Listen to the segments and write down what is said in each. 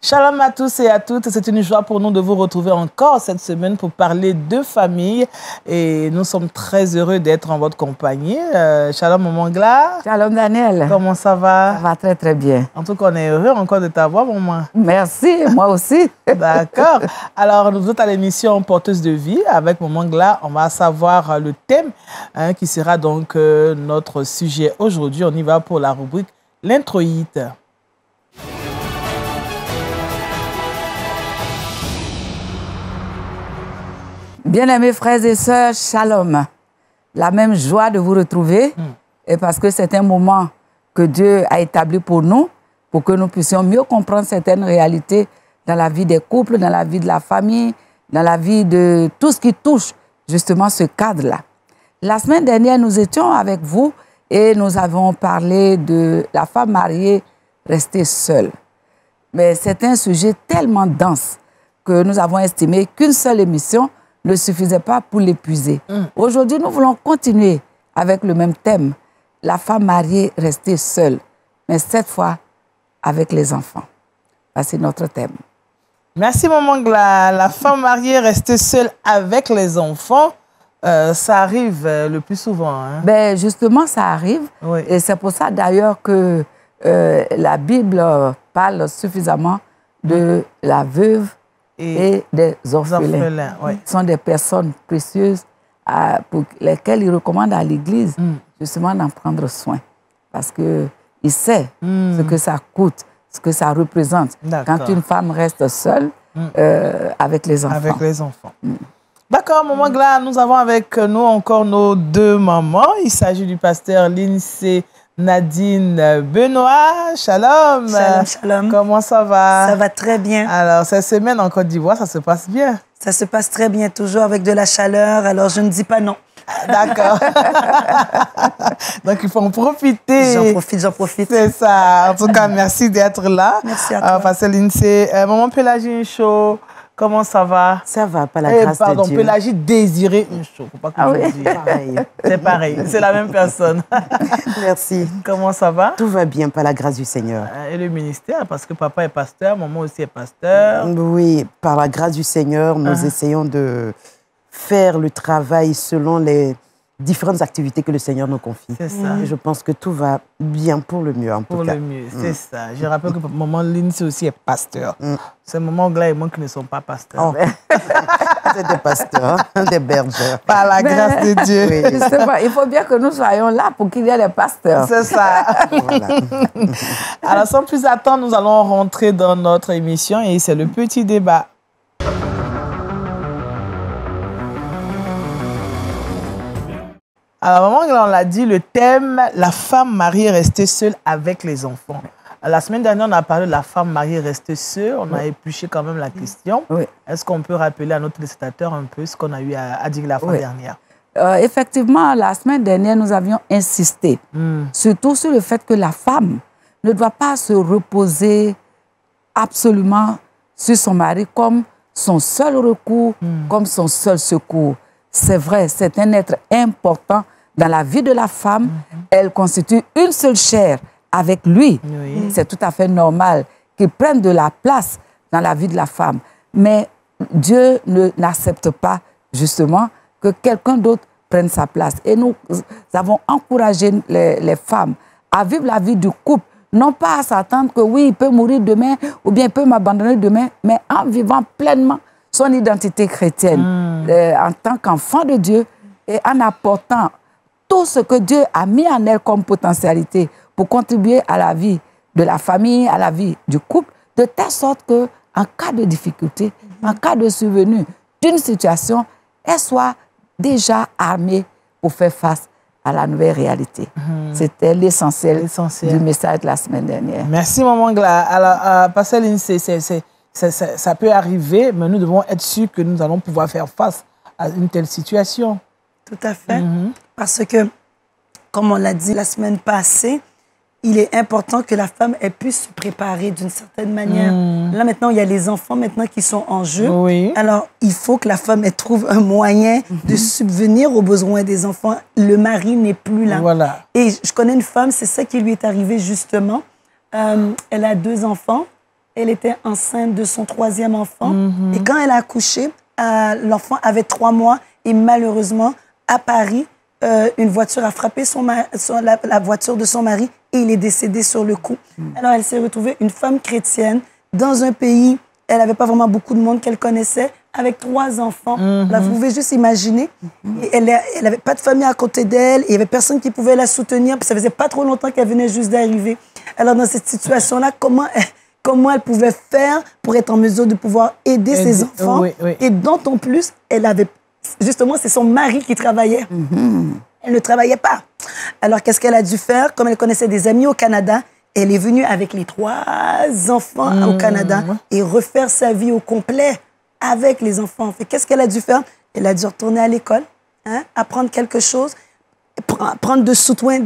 Shalom à tous et à toutes. C'est une joie pour nous de vous retrouver encore cette semaine pour parler de famille. Et nous sommes très heureux d'être en votre compagnie. Shalom, Maman Gla. Shalom, Daniel. Comment ça va? Ça va très, très bien. En tout cas, on est heureux encore de t'avoir, maman. Merci, moi aussi. D'accord. Alors, nous sommes à l'émission Porteuse de vie avec Maman Gla. On va savoir le thème qui sera donc notre sujet aujourd'hui. On y va pour la rubrique l'introïte. Bien-aimés frères et sœurs, shalom. La même joie de vous retrouver, et parce que c'est un moment que Dieu a établi pour nous que nous puissions mieux comprendre certaines réalités dans la vie des couples, dans la vie de la famille, dans la vie de tout ce qui touche justement ce cadre-là. La semaine dernière, nous étions avec vous et nous avons parlé de la femme mariée restée seule. Mais c'est un sujet tellement dense que nous avons estimé qu'une seule émission ne suffisait pas pour l'épuiser. Aujourd'hui, nous voulons continuer avec le même thème, la femme mariée restée seule, mais cette fois avec les enfants. C'est notre thème. Merci, Maman Gla. La femme mariée restée seule avec les enfants, ça arrive le plus souvent. Hein? Ben, justement, ça arrive. Oui. Et c'est pour ça d'ailleurs que la Bible parle suffisamment de la veuve et des orphelins. Oui. Ce sont des personnes précieuses pour lesquelles il recommande à l'Église justement d'en prendre soin. Parce qu'il sait ce que ça coûte, ce que ça représente quand une femme reste seule avec les enfants. Avec les enfants. D'accord, Maman Gla, nous avons avec nous encore nos deux mamans. Il s'agit du pasteur Lindsay Nadine Benoît. Shalom. Shalom, shalom. Comment ça va? Ça va très bien. Alors, cette semaine en Côte d'Ivoire, ça se passe bien? Ça se passe très bien, toujours avec de la chaleur, alors je ne dis pas non. D'accord. Donc, il faut en profiter. J'en profite. C'est ça. En tout cas, merci d'être là. Merci à toi. Pasteur Lindsay. Maman Pélagie Chaud, comment ça va? Ça va, pas la grâce de Dieu. Pardon, Pélagie Désiré Chaud. Faut pas que je dise. Pareil. C'est pareil, c'est la même personne. Merci. Comment ça va? Tout va bien, par la grâce du Seigneur. Et le ministère, parce que papa est pasteur, maman aussi est pasteur. Oui, par la grâce du Seigneur, nous essayons de faire le travail selon les différentes activités que le Seigneur nous confie. C'est ça. Et je pense que tout va bien pour le mieux, en tout cas. Pour le mieux, c'est ça. Je rappelle que maman Lindsay aussi est pasteur. C'est maman Gla et moi qui ne sont pas pasteurs. Oh. C'est des pasteurs, des bergers. Par la grâce de Dieu. Oui. Justement, il faut bien que nous soyons là pour qu'il y ait des pasteurs. C'est ça. Voilà. Alors, sans plus attendre, nous allons rentrer dans notre émission et c'est le petit débat. Alors, maman, on l'a dit, le thème, la femme mariée restée seule avec les enfants. La semaine dernière, on a parlé de la femme mariée restée seule. On a épluché quand même la question. Oui. Est-ce qu'on peut rappeler à notre téléspectateur un peu ce qu'on a eu à dire la fois dernière? Effectivement, la semaine dernière, nous avions insisté, surtout sur le fait que la femme ne doit pas se reposer absolument sur son mari comme son seul recours, comme son seul secours. C'est vrai, c'est un être important dans la vie de la femme. Elle constitue une seule chair avec lui. Oui. C'est tout à fait normal qu'il prenne de la place dans la vie de la femme. Mais Dieu n'accepte pas, justement, que quelqu'un d'autre prenne sa place. Et nous avons encouragé les femmes à vivre la vie du couple, non pas à s'attendre que oui, il peut mourir demain ou bien il peut m'abandonner demain, mais en vivant pleinement son identité chrétienne en tant qu'enfant de Dieu et en apportant tout ce que Dieu a mis en elle comme potentialité pour contribuer à la vie de la famille, à la vie du couple, de telle sorte qu'en cas de difficulté, en cas de survenue d'une situation, elle soit déjà armée pour faire face à la nouvelle réalité. C'était l'essentiel du message de la semaine dernière. Merci, Maman Gla. Alors, Pasteur Lindsay, ça peut arriver, mais nous devons être sûrs que nous allons pouvoir faire face à une telle situation. Tout à fait. Parce que, comme on l'a dit la semaine passée, il est important que la femme elle puisse se préparer d'une certaine manière. Là, maintenant, il y a les enfants maintenant qui sont en jeu. Oui. Alors, il faut que la femme elle trouve un moyen de subvenir aux besoins des enfants. Le mari n'est plus là. Voilà. Et je connais une femme, c'est ça qui lui est arrivé justement. Elle a 2 enfants. elle était enceinte de son 3e enfant. Et quand elle a accouché, l'enfant avait 3 mois. Et malheureusement, à Paris, une voiture a frappé la voiture de son mari et il est décédé sur le coup. Alors, elle s'est retrouvée une femme chrétienne dans un pays, elle n'avait pas vraiment beaucoup de monde qu'elle connaissait, avec 3 enfants. Alors, vous pouvez juste imaginer. Et elle n'avait pas de famille à côté d'elle, il n'y avait personne qui pouvait la soutenir, puis ça faisait pas trop longtemps qu'elle venait juste d'arriver. Alors, dans cette situation-là, comment elle pouvait faire pour être en mesure de pouvoir aider ses enfants? Et d'autant plus, elle avait... Justement, c'est son mari qui travaillait. Elle ne travaillait pas. Alors, qu'est-ce qu'elle a dû faire? Comme elle connaissait des amis au Canada, elle est venue avec les 3 enfants au Canada et refaire sa vie au complet avec les enfants. Qu'est-ce qu'elle a dû faire? Elle a dû retourner à l'école, apprendre quelque chose, prendre de soutien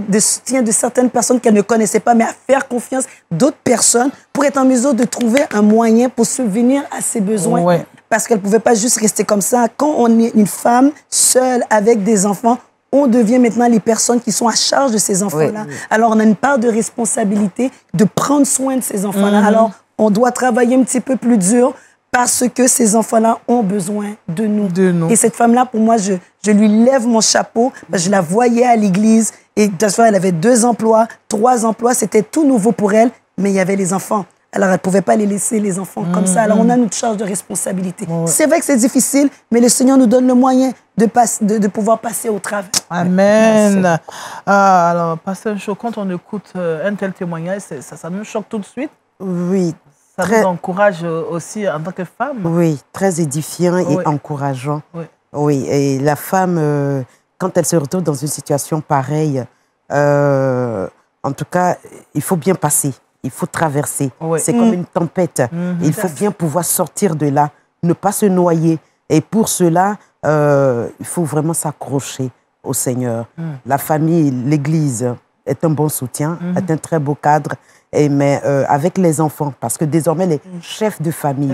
de certaines personnes qu'elle ne connaissait pas, mais à faire confiance d'autres personnes pour être en mesure de trouver un moyen pour subvenir à ses besoins. Parce qu'elle ne pouvait pas juste rester comme ça. Quand on est une femme seule avec des enfants, on devient maintenant les personnes qui sont à charge de ces enfants-là. Alors, on a une part de responsabilité de prendre soin de ces enfants-là. Alors, on doit travailler un petit peu plus dur parce que ces enfants-là ont besoin de nous. Et cette femme-là, pour moi, je lui lève mon chapeau. Parce que je la voyais à l'église et de toute façon, elle avait 2 emplois, 3 emplois. C'était tout nouveau pour elle, mais il y avait les enfants. Alors, elle ne pouvait pas les laisser, les enfants, comme ça. Alors, on a notre charge de responsabilité. C'est vrai que c'est difficile, mais le Seigneur nous donne le moyen de pouvoir passer au travers. Amen. Alors, Pasteur Ncho, quand on écoute un tel témoignage, ça nous choque tout de suite. Oui. Ça nous encourage aussi en tant que femme. Oui, très édifiant et encourageant. Oui, et la femme, quand elle se retrouve dans une situation pareille, en tout cas, il faut bien passer. Il faut traverser. C'est comme une tempête. Il faut bien pouvoir sortir de là, ne pas se noyer. Et pour cela, il faut vraiment s'accrocher au Seigneur. La famille, l'Église est un bon soutien, est un très beau cadre. Mais avec les enfants, parce que désormais, elle est chef de famille.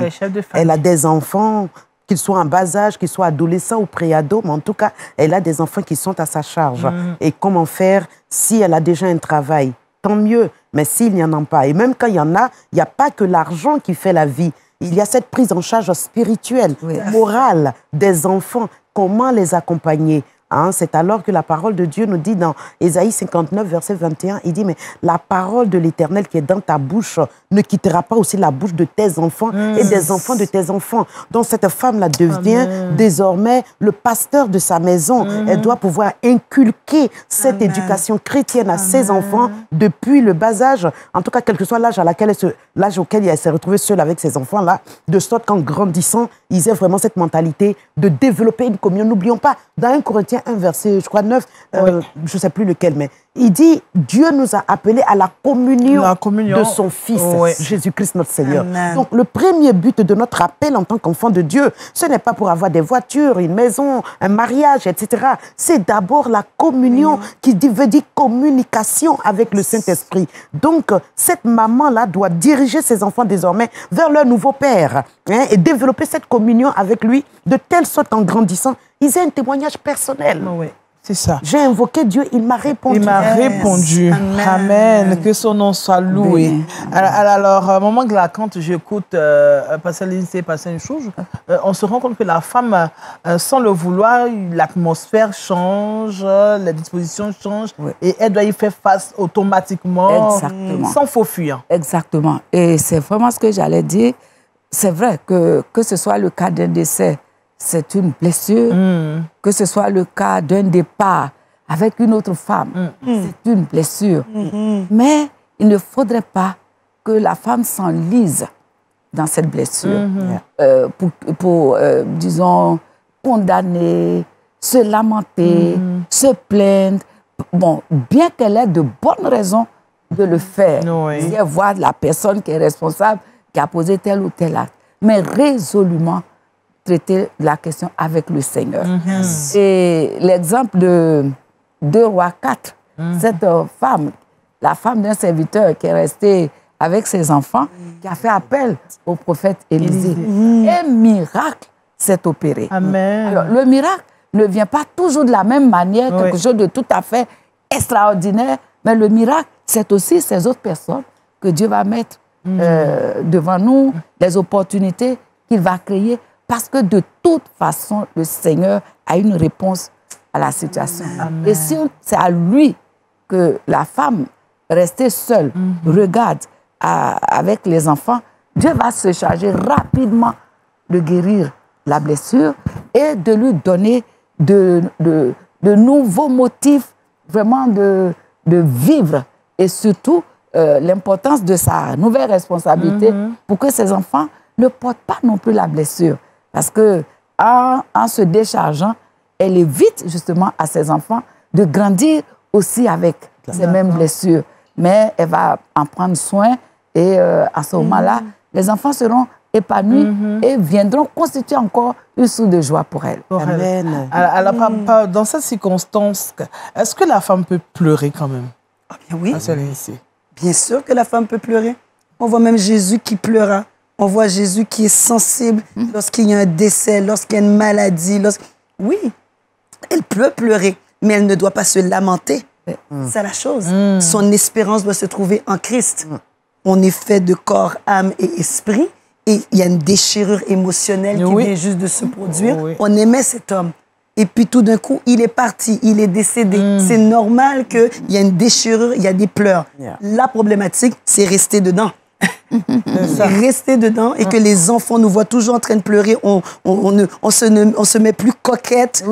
Elle a des enfants, qu'ils soient en bas âge, qu'ils soient adolescents ou préados, mais en tout cas, elle a des enfants qui sont à sa charge. Et comment faire si elle a déjà un travail? Tant mieux, mais s'il n'y en a pas, et même quand il y en a, il n'y a pas que l'argent qui fait la vie. Il y a cette prise en charge spirituelle, morale des enfants. Comment les accompagner? C'est alors que la parole de Dieu nous dit dans Ésaïe 59, verset 21, il dit, mais la parole de l'Éternel qui est dans ta bouche ne quittera pas aussi la bouche de tes enfants et des enfants de tes enfants. Donc cette femme-là devient désormais le pasteur de sa maison. Elle doit pouvoir inculquer cette éducation chrétienne à ses enfants depuis le bas âge, en tout cas quel que soit l'âge auquel elle s'est retrouvée seule avec ses enfants-là, de sorte qu'en grandissant, ils aient vraiment cette mentalité de développer une communion. N'oublions pas, dans 1 Corinthiens 1, verset, je crois, 9, je ne sais plus lequel, mais il dit, Dieu nous a appelés à la communion de son Fils, Jésus-Christ notre Seigneur. Amen. Donc, le premier but de notre appel en tant qu'enfant de Dieu, ce n'est pas pour avoir des voitures, une maison, un mariage, etc. C'est d'abord la communion qui veut dire communication avec le Saint-Esprit. Donc, cette maman-là doit diriger ses enfants désormais vers leur nouveau père et développer cette communion avec lui de telle sorte qu'en grandissant, ils aient un témoignage personnel. C'est ça. J'ai invoqué Dieu, il m'a répondu. Il m'a répondu. Amen. Que son nom soit loué. Alors, Maman Gla, quand j'écoute Pasteur Lindsay, Pasteur Ncho, on se rend compte que la femme, sans le vouloir, l'atmosphère change, les dispositions changent et elle doit y faire face automatiquement, sans faux fuir. Exactement. Et c'est vraiment ce que j'allais dire. C'est vrai que ce soit le cas d'un décès, c'est une blessure, que ce soit le cas d'un départ avec une autre femme, c'est une blessure. Mais il ne faudrait pas que la femme s'enlise dans cette blessure pour disons, condamner, se lamenter, se plaindre. Bon, bien qu'elle ait de bonnes raisons de le faire, voir la personne qui est responsable, qui a posé tel ou tel acte, mais résolument traiter la question avec le Seigneur. Et l'exemple de 2 Rois 4, cette femme, la femme d'un serviteur qui est restée avec ses enfants, qui a fait appel au prophète Élisée. Un miracle s'est opéré. Amen. Alors, le miracle ne vient pas toujours de la même manière, quelque chose de tout à fait extraordinaire, mais le miracle, c'est aussi ces autres personnes que Dieu va mettre devant nous, les opportunités qu'il va créer, parce que de toute façon, le Seigneur a une réponse à la situation. Amen. Et si c'est à lui que la femme, restée seule, regarde avec les enfants, Dieu va se charger rapidement de guérir la blessure et de lui donner de nouveaux motifs vraiment de vivre, et surtout l'importance de sa nouvelle responsabilité pour que ses enfants ne portent pas non plus la blessure. Parce que en se déchargeant, elle évite justement à ses enfants de grandir aussi avec ces mêmes blessures. Mais elle va en prendre soin et à ce moment-là, les enfants seront épanouis et viendront constituer encore une source de joie pour elle. Amen. Alors, dans cette circonstance, est-ce que la femme peut pleurer quand même? Ah bien oui. Ici. Bien sûr que la femme peut pleurer. On voit même Jésus qui pleura. On voit Jésus qui est sensible lorsqu'il y a un décès, lorsqu'il y a une maladie. Oui, elle peut pleurer, mais elle ne doit pas se lamenter. C'est la chose. Son espérance doit se trouver en Christ. On est fait de corps, âme et esprit. Et il y a une déchirure émotionnelle qui vient juste de se produire. On aimait cet homme. Et puis tout d'un coup, il est parti, il est décédé. C'est normal qu'il y ait une déchirure, il y a des pleurs. La problématique, c'est rester dedans. Rester dedans et que les enfants nous voient toujours en train de pleurer, on se met plus coquette,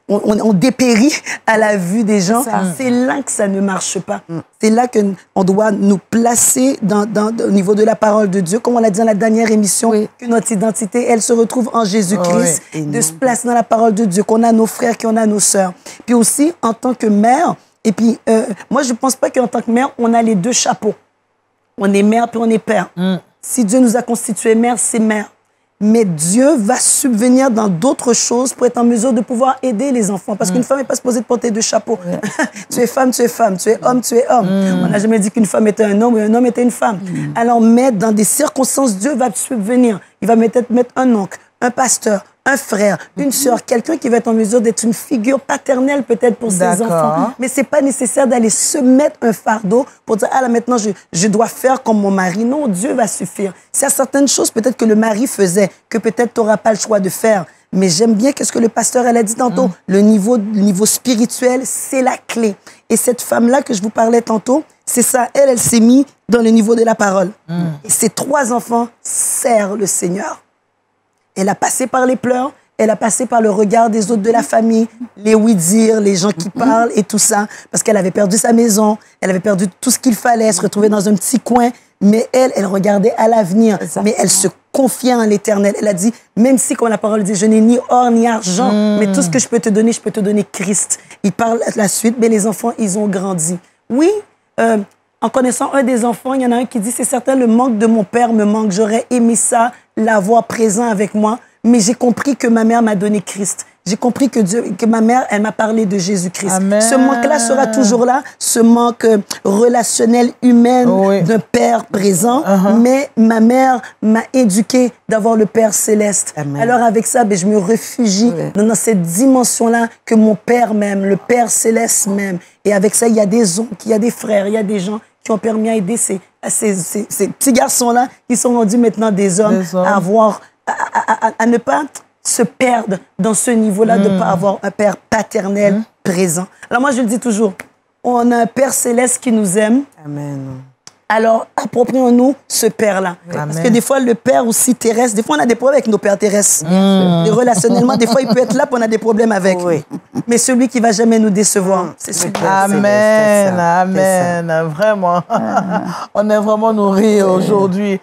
on dépérit à la vue des gens. C'est là que ça ne marche pas. C'est là qu'on doit nous placer au niveau de la parole de Dieu, comme on l'a dit dans la dernière émission, que notre identité, elle se retrouve en Jésus-Christ, de se placer dans la parole de Dieu, qu'on a nos frères, qu'on a nos sœurs. Puis aussi, en tant que mère, et puis moi je ne pense pas qu'en tant que mère, on a les deux chapeaux. On est mère puis on est père. Si Dieu nous a constitués mère, c'est mère. Mais Dieu va subvenir dans d'autres choses pour être en mesure de pouvoir aider les enfants. Parce qu'une femme n'est pas supposée de porter deux chapeaux. Tu es femme, tu es femme. Tu es homme, tu es homme. On n'a jamais dit qu'une femme était un homme ou un homme était une femme. Alors, mais dans des circonstances, Dieu va subvenir. Il va peut-être mettre un oncle, un pasteur, un frère, une sœur, quelqu'un qui va être en mesure d'être une figure paternelle peut-être pour ses enfants. Mais ce n'est pas nécessaire d'aller se mettre un fardeau pour dire « Ah là, maintenant, je dois faire comme mon mari. » Non, Dieu va suffire. C'est à certaines choses peut-être que le mari faisait, que peut-être tu n'auras pas le choix de faire. Mais j'aime bien ce que le pasteur elle a dit tantôt. Le niveau spirituel, c'est la clé. Et cette femme-là que je vous parlais tantôt, c'est ça. Elle s'est mise dans le niveau de la parole. Et ses 3 enfants servent le Seigneur. Elle a passé par les pleurs, elle a passé par le regard des autres de la famille, les oui-dire, les gens qui parlent et tout ça, parce qu'elle avait perdu sa maison, elle avait perdu tout ce qu'il fallait, se retrouver dans un petit coin, mais elle regardait à l'avenir, mais elle se confiait en l'Éternel. Elle a dit, même si, comme la parole dit, je n'ai ni or ni argent, mais tout ce que je peux te donner Christ. Il parle à la suite, mais les enfants, ils ont grandi. Oui, en connaissant un des enfants, il y en a un qui dit, c'est certain, le manque de mon père me manque, j'aurais aimé ça, l'avoir présent avec moi, mais j'ai compris que ma mère m'a donné Christ. J'ai compris que ma mère, elle m'a parlé de Jésus-Christ. Ce manque-là sera toujours là, ce manque relationnel, humain d'un père présent, mais ma mère m'a éduqué d'avoir le Père céleste. Alors avec ça, je me réfugie dans cette dimension-là que mon père m'aime, le Père céleste m'aime. Et avec ça, il y a des oncles, il y a des frères, il y a des gens qui ont permis à aider ces petits garçons-là qui sont rendus maintenant des hommes, à ne pas se perdre dans ce niveau-là, de ne pas avoir un père paternel présent. Alors moi, je le dis toujours, on a un Père céleste qui nous aime. Amen. Alors, approprions-nous ce père-là. Parce que des fois, le père aussi terrestre, des fois, on a des problèmes avec nos pères terrestres. Et relationnellement, des fois, il peut être là, puis on a des problèmes avec. Mais celui qui ne va jamais nous décevoir, c'est celui-là. Amen, amen. Vraiment. On est vraiment nourris aujourd'hui.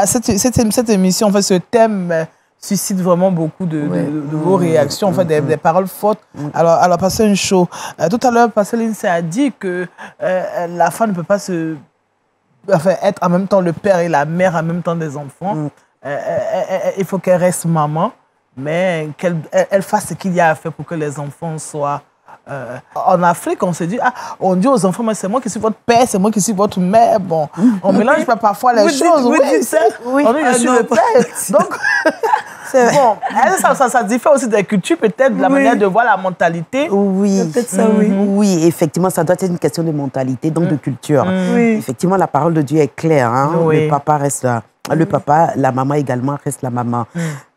Cette émission, en fait, ce thème suscite vraiment beaucoup de vos réactions, en fait, des paroles fortes. Alors Pasteur Ncho, tout à l'heure, Pasteur Lindsay a dit que la femme ne peut pas être en même temps le père et la mère en même temps des enfants. Il faut qu'elle reste maman, mais qu'elle fasse ce qu'il y a à faire pour que les enfants soient... en Afrique, on se dit, on dit aux enfants, mais c'est moi qui suis votre père, c'est moi qui suis votre mère. Bon, on mélange pas parfois les choses. Vous dites ça? On dit, je suis le père. Donc, Bon, ça diffère aussi des cultures, peut-être, de la manière de voir la mentalité. Oui. Peut-être ça, oui. Oui, effectivement, ça doit être une question de mentalité, donc de culture. Oui. Effectivement, la parole de Dieu est claire. Hein? Oui. Le papa reste là. Le papa, la maman également reste la maman.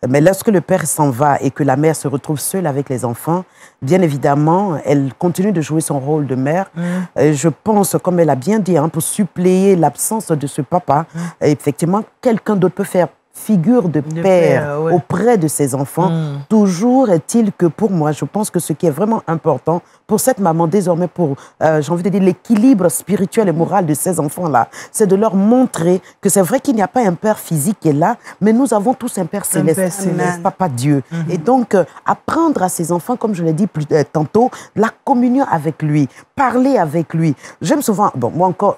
Mais lorsque le père s'en va et que la mère se retrouve seule avec les enfants, bien évidemment, elle continue de jouer son rôle de mère. Je pense, comme elle a bien dit, hein, pour suppléer l'absence de ce papa, effectivement, quelqu'un d'autre peut faire figure de père auprès de ses enfants. Toujours est-il que pour moi, je pense que ce qui est vraiment important pour cette maman, désormais pour, j'ai envie de dire, l'équilibre spirituel et moral de ces enfants-là, c'est de leur montrer que c'est vrai qu'il n'y a pas un père physique qui est là, mais nous avons tous un père céleste, papa Dieu. Et donc, apprendre à ces enfants, comme je l'ai dit tantôt, la communion avec lui, parler avec lui. J'aime souvent, bon, moi encore,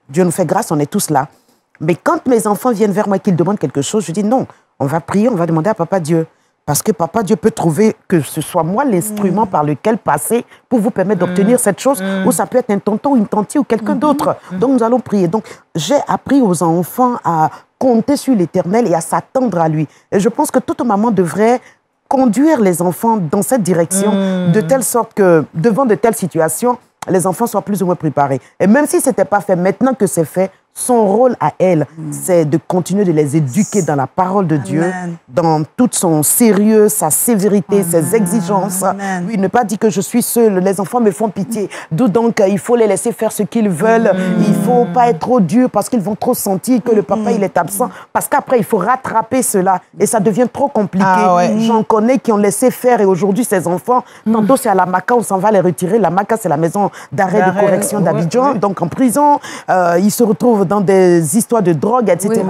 Dieu nous fait grâce, on est tous là. Mais quand mes enfants viennent vers moi et qu'ils demandent quelque chose, je dis non, on va prier, on va demander à Papa Dieu. Parce que Papa Dieu peut trouver que ce soit moi l'instrument par lequel passer pour vous permettre d'obtenir cette chose, ou ça peut être un tonton, une tante ou quelqu'un d'autre. Donc nous allons prier. Donc j'ai appris aux enfants à compter sur l'Éternel et à s'attendre à lui. Et je pense que toute maman devrait conduire les enfants dans cette direction, de telle sorte que devant de telles situations, les enfants soient plus ou moins préparés. Et même si ce n'était pas fait, maintenant que c'est fait, son rôle à elle, c'est de continuer de les éduquer dans la parole de Dieu, dans tout son sérieux, sa sévérité, ses exigences. Oui, ne pas dire que je suis seule, les enfants me font pitié. D'où donc, il faut les laisser faire ce qu'ils veulent. Il ne faut pas être trop dur parce qu'ils vont trop sentir que le papa, il est absent. Parce qu'après, il faut rattraper cela. Et ça devient trop compliqué. J'en connais qui ont laissé faire. Et aujourd'hui, ces enfants, tantôt c'est à la Maca, on s'en va les retirer. La Maca, c'est la maison d'arrêt de correction d'Abidjan. Donc en prison, ils se retrouvent dans des histoires de drogue, etc.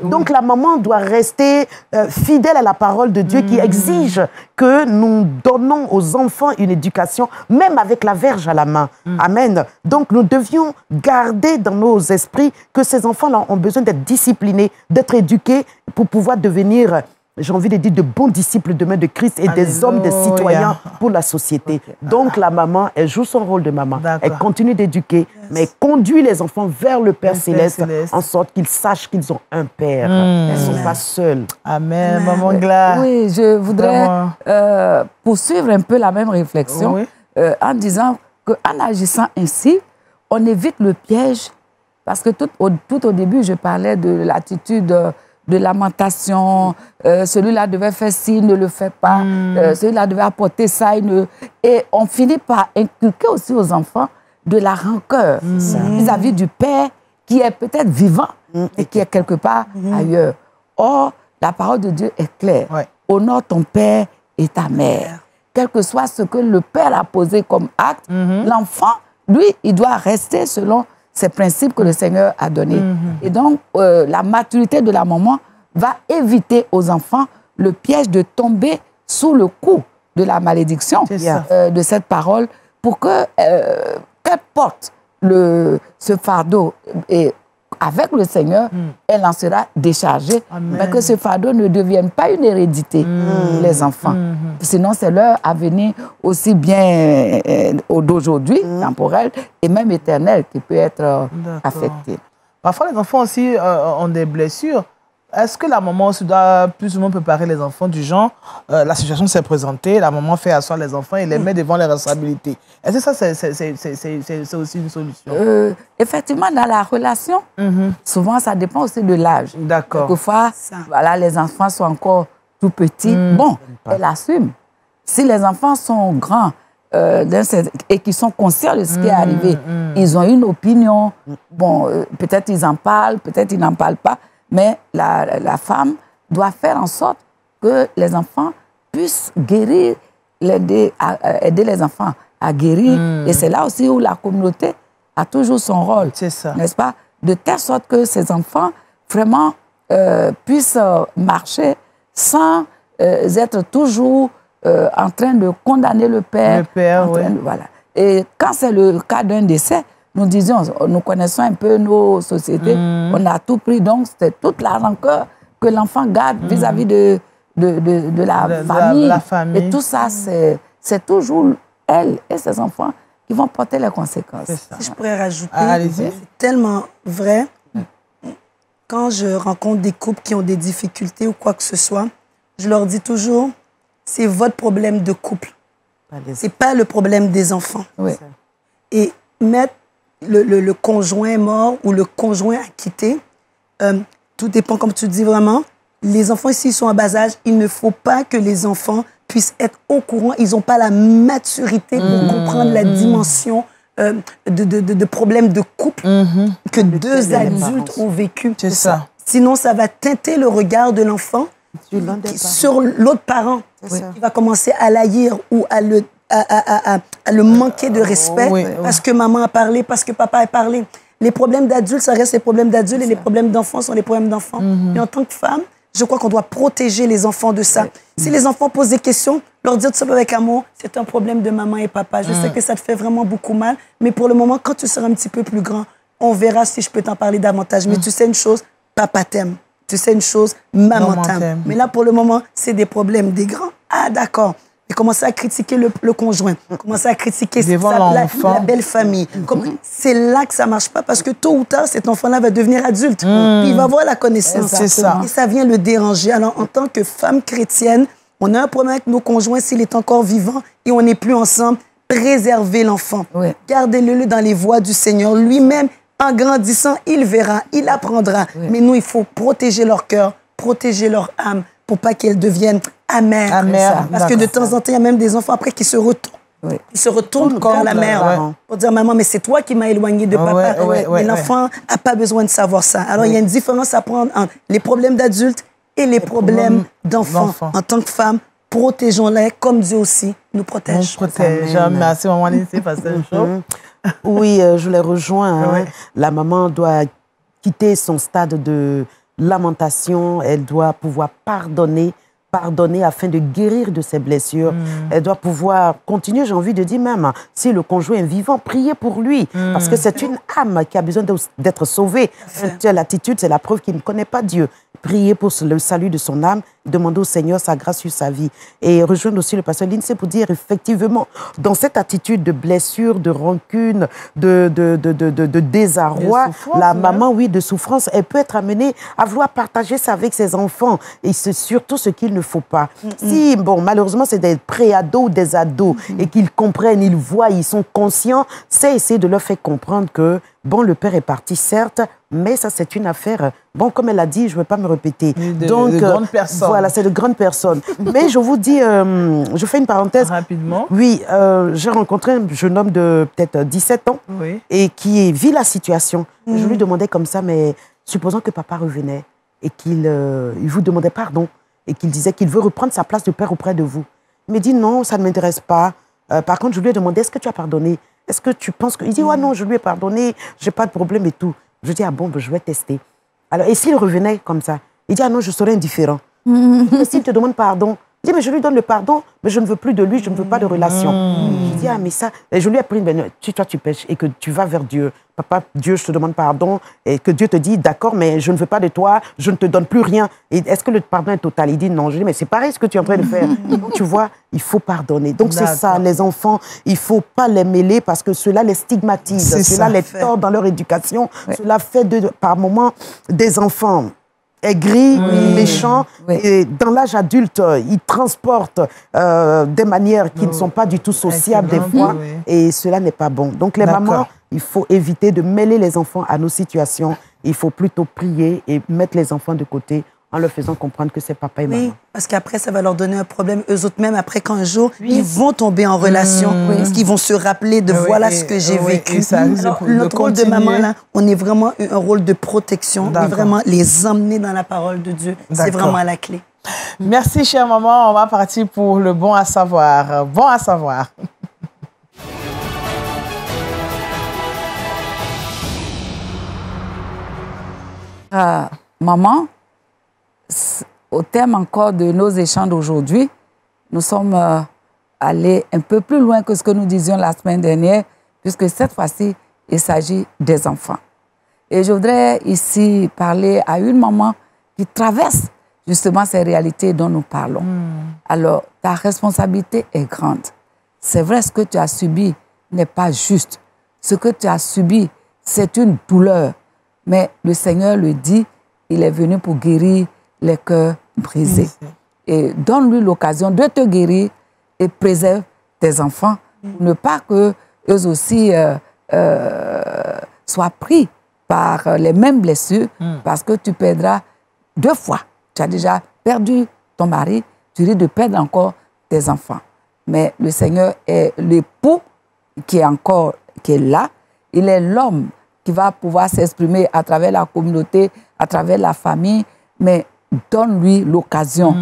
Donc la maman doit rester fidèle à la parole de Dieu qui exige que nous donnons aux enfants une éducation, même avec la verge à la main. Amen. Donc nous devions garder dans nos esprits que ces enfants-là ont besoin d'être disciplinés, d'être éduqués pour pouvoir devenir, j'ai envie de dire, de bons disciples demain de Christ et des hommes, des citoyens pour la société. Donc la maman, elle joue son rôle de maman. Elle continue d'éduquer, mais elle conduit les enfants vers le Père Céleste, en sorte qu'ils sachent qu'ils ont un Père. Elles ne sont pas seules. Amen, maman Gla. Oui, je voudrais poursuivre un peu la même réflexion en disant qu'en agissant ainsi, on évite le piège. Parce que tout au début, je parlais de l'attitude de lamentation, celui-là devait faire ci, ne le fait pas, celui-là devait apporter ça, et on finit par inculquer aussi aux enfants de la rancœur vis-à-vis du père qui est peut-être vivant et qui est quelque part ailleurs. Or, la parole de Dieu est claire. Honore ton père et ta mère. Quel que soit ce que le père a posé comme acte, l'enfant, lui, il doit rester selon ces principes que le Seigneur a donnés. Et donc, la maturité de la maman va éviter aux enfants le piège de tomber sous le coup de la malédiction de cette parole pour que qu'elle porte ce fardeau et avec le Seigneur, elle en sera déchargée, mais que ce fardeau ne devienne pas une hérédité pour les enfants. Sinon, c'est leur avenir aussi bien d'aujourd'hui, temporel, et même éternel, qui peut être affecté. Parfois, les enfants aussi ont des blessures. Est-ce que la maman aussi doit plus ou moins préparer les enfants du genre, la situation s'est présentée, la maman fait asseoir les enfants et les met devant les responsabilités. Est-ce que ça, c'est aussi une solution? Effectivement, dans la relation, souvent, ça dépend aussi de l'âge. D'accord. Quelquefois, voilà, les enfants sont encore tout petits. Bon, elle assume. Si les enfants sont grands et qui sont conscients de ce qui est arrivé, ils ont une opinion. Bon, peut-être ils en parlent, peut-être ils n'en parlent pas. Mais la femme doit faire en sorte que les enfants puissent guérir, aider les enfants à guérir. Et c'est là aussi où la communauté a toujours son rôle. C'est ça. N'est-ce pas? De telle sorte que ces enfants vraiment puissent marcher sans être toujours en train de condamner le père. Voilà. Et quand c'est le cas d'un décès, nous connaissons un peu nos sociétés, on a tout pris, donc c'est toute la rancœur que l'enfant garde vis-à-vis de la famille. Et tout ça, c'est toujours elle et ses enfants qui vont porter les conséquences. Si je pourrais rajouter, c'est tellement vrai. Quand je rencontre des couples qui ont des difficultés ou quoi que ce soit, je leur dis toujours, c'est votre problème de couple. C'est pas le problème des enfants. Oui. Et mettre le conjoint mort ou le conjoint acquitté, tout dépend, comme tu dis vraiment. Les enfants, s'ils sont en bas âge, il ne faut pas que les enfants puissent être au courant. Ils n'ont pas la maturité pour comprendre la dimension de problèmes de couple que deux adultes ont vécu. C'est ça. Sinon, ça va teinter le regard de l'enfant sur l'autre parent. Il va commencer à l'haïr ou à le manquer de respect parce que maman a parlé, parce que papa a parlé. Les problèmes d'adultes, ça reste les problèmes d'adultes et les problèmes d'enfants sont les problèmes d'enfants. Et en tant que femme, je crois qu'on doit protéger les enfants de ça. Si les enfants posent des questions, leur dire tout ça avec amour, c'est un problème de maman et papa. Je sais que ça te fait vraiment beaucoup mal, mais pour le moment, quand tu seras un petit peu plus grand, on verra si je peux t'en parler davantage. Mais tu sais une chose, papa t'aime. Tu sais une chose, maman t'aime. Mais là, pour le moment, c'est des problèmes des grands. Ah, d'accord. Et commencer à critiquer le conjoint, commencer à critiquer la belle famille. C'est là que ça ne marche pas parce que tôt ou tard, cet enfant-là va devenir adulte. Puis il va avoir la connaissance. C'est ça. Et ça vient le déranger. Alors, en tant que femme chrétienne, on a un problème avec nos conjoints s'il est encore vivant et on n'est plus ensemble. Préservez l'enfant. Oui. Gardez-le dans les voies du Seigneur. Lui-même, en grandissant, il verra, il apprendra. Oui. Mais nous, il faut protéger leur cœur, protéger leur âme pour pas qu'elles deviennent amères. Parce que de temps en temps, il y a même des enfants après qui se retournent. Oui. Ils se retournent vers la mère pour dire « Maman, mais c'est toi qui m'as éloigné de papa. » Mais l'enfant n'a pas besoin de savoir ça. Alors, il y a une différence à prendre entre les problèmes d'adultes et les problèmes d'enfants. En tant que femme, protégeons-les comme Dieu aussi nous protège. On protège. Merci, maman Lindsay, Pasteur Joe. Oui, je les rejoins. Hein. La maman doit quitter son stade de lamentation. Elle doit pouvoir pardonner afin de guérir de ses blessures. Elle doit pouvoir continuer, j'ai envie de dire même, si le conjoint est vivant, prier pour lui. Parce que c'est une âme qui a besoin d'être sauvée. Telle attitude, c'est la preuve qu'il ne connaît pas Dieu. Prier pour le salut de son âme, demander au Seigneur sa grâce sur sa vie. Et rejoindre aussi le pasteur Lindsay pour dire, effectivement, dans cette attitude de blessure, de rancune, de désarroi, la maman, de souffrance, elle peut être amenée à vouloir partager ça avec ses enfants. Et c'est surtout ce qu'il ne faut pas. Si, bon, malheureusement, c'est des pré-ados ou des ados et qu'ils comprennent, ils voient, ils sont conscients, c'est essayer de leur faire comprendre que, bon, le père est parti, certes, mais ça, c'est une affaire, bon, comme elle a dit, je ne vais pas me répéter. De grandes personnes. Voilà, c'est de grandes personnes. Mais je vous dis, je fais une parenthèse. Rapidement. Oui, j'ai rencontré un jeune homme de peut-être 17 ans et qui vit la situation. Je lui demandais comme ça, mais supposons que papa revenait et qu'il vous demandait pardon et qu'il disait qu'il veut reprendre sa place de père auprès de vous. Il me dit non, ça ne m'intéresse pas. Par contre, je lui ai demandé, est-ce que tu as pardonné? Est-ce que tu penses que... Il dit, ouais, non, je lui ai pardonné, j'ai pas de problème et tout. Je dis, ah bon, ben, je vais tester. Alors, et s'il revenait comme ça, il dit, ah non, je serais indifférent. S'il te demande pardon, il dit, mais je lui donne le pardon, mais je ne veux plus de lui, je ne veux pas de relation. Je dis, ah, mais ça... Et je lui ai appris, ben, toi, tu pêches et que tu vas vers Dieu. Papa, Dieu, je te demande pardon. Et que Dieu te dit, d'accord, mais je ne veux pas de toi, je ne te donne plus rien. Et est-ce que le pardon est total? Il dit, non. Je dis, mais c'est pareil ce que tu es en train de faire. Donc, tu vois, il faut pardonner. Donc, c'est ça, les enfants, il ne faut pas les mêler parce que cela les stigmatise, cela les tord dans leur éducation. Cela fait, par moments, des enfants aigris, méchants. Et dans l'âge adulte, ils transportent des manières qui ne sont pas du tout sociables des fois. Et cela n'est pas bon. Donc, les mamans, il faut éviter de mêler les enfants à nos situations. Il faut plutôt prier et mettre les enfants de côté en leur faisant comprendre que c'est papa et maman. Oui, parce qu'après, ça va leur donner un problème. Eux autres, même après qu'un jour, ils vont tomber en relation. Parce qu'ils vont se rappeler de voilà ce que j'ai vécu. Alors, notre rôle de maman, là, on est vraiment un rôle de protection et vraiment les emmener dans la parole de Dieu. C'est vraiment la clé. Merci, chère maman. On va partir pour le bon à savoir. Bon à savoir. Maman, au thème encore de nos échanges d'aujourd'hui, nous sommes allés un peu plus loin que ce que nous disions la semaine dernière, puisque cette fois-ci, il s'agit des enfants. Et je voudrais ici parler à une maman qui traverse justement ces réalités dont nous parlons. Alors, ta responsabilité est grande. C'est vrai, ce que tu as subi n'est pas juste. Ce que tu as subi, c'est une douleur. Mais le Seigneur le dit, il est venu pour guérir les cœurs brisés. et donne-lui l'occasion de te guérir et préserve tes enfants. Pour ne pas qu'eux aussi soient pris par les mêmes blessures, parce que tu perdras 2 fois. Tu as déjà perdu ton mari, tu risques de perdre encore tes enfants. Mais le Seigneur est l'époux qui est là. Il est l'homme qui va pouvoir s'exprimer à travers la communauté, à travers la famille, mais donne-lui l'occasion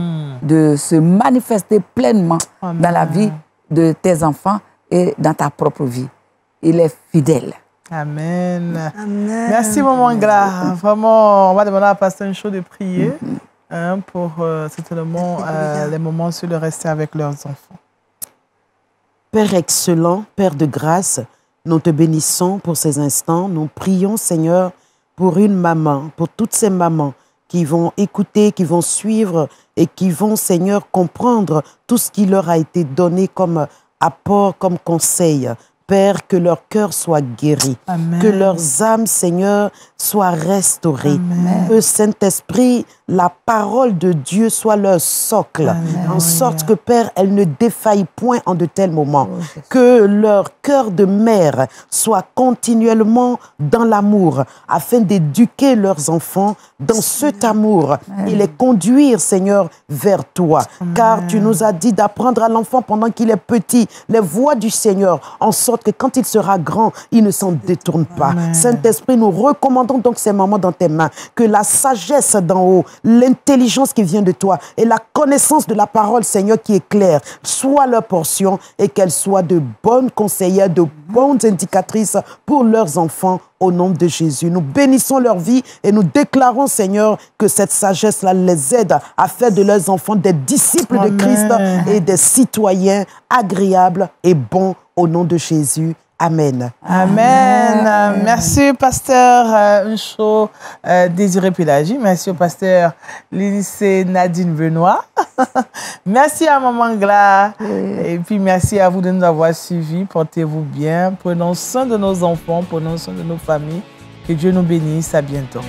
de se manifester pleinement dans la vie de tes enfants et dans ta propre vie. Il est fidèle. Amen. Amen. Merci, Maman Gras. Vraiment, on va demander à Pasteur Ncho de prier pour certainement les moments sur le rester avec leurs enfants. Père excellent, Père de grâce, nous te bénissons pour ces instants. Nous prions, Seigneur, pour une maman, pour toutes ces mamans qui vont écouter, qui vont suivre et qui vont, Seigneur, comprendre tout ce qui leur a été donné comme apport, comme conseil. Père, que leur cœur soit guéri, Amen. Que leurs âmes, Seigneur, soient restaurées. Amen. Que Saint-Esprit, la parole de Dieu soit leur socle, Amen. En sorte que, Père, elle ne défaille point en de tels moments. Que leur cœur de mère soit continuellement dans l'amour, afin d'éduquer leurs enfants dans cet amour et les conduire, Seigneur, vers toi. Amen. Car tu nous as dit d'apprendre à l'enfant pendant qu'il est petit les voies du Seigneur, en sorte que quand il sera grand, il ne s'en détourne pas. Saint-Esprit, nous recommandons donc ces mamans dans tes mains, que la sagesse d'en haut, l'intelligence qui vient de toi et la connaissance de la parole, Seigneur, qui est claire, soit leur portion et qu'elles soient de bonnes conseillères, de bonnes indicatrices pour leurs enfants. Au nom de Jésus, nous bénissons leur vie et nous déclarons, Seigneur, que cette sagesse-là les aide à faire de leurs enfants des disciples de Christ et des citoyens agréables et bons au nom de Jésus. Amen. Amen. Merci, Pasteur Ncho Désiré Pélagie. Merci au Pasteur lycée Nadine Benoît. Merci à Maman Glas. Et puis merci à vous de nous avoir suivis. Portez-vous bien. Prenons soin de nos enfants, prenons soin de nos familles. Que Dieu nous bénisse. À bientôt.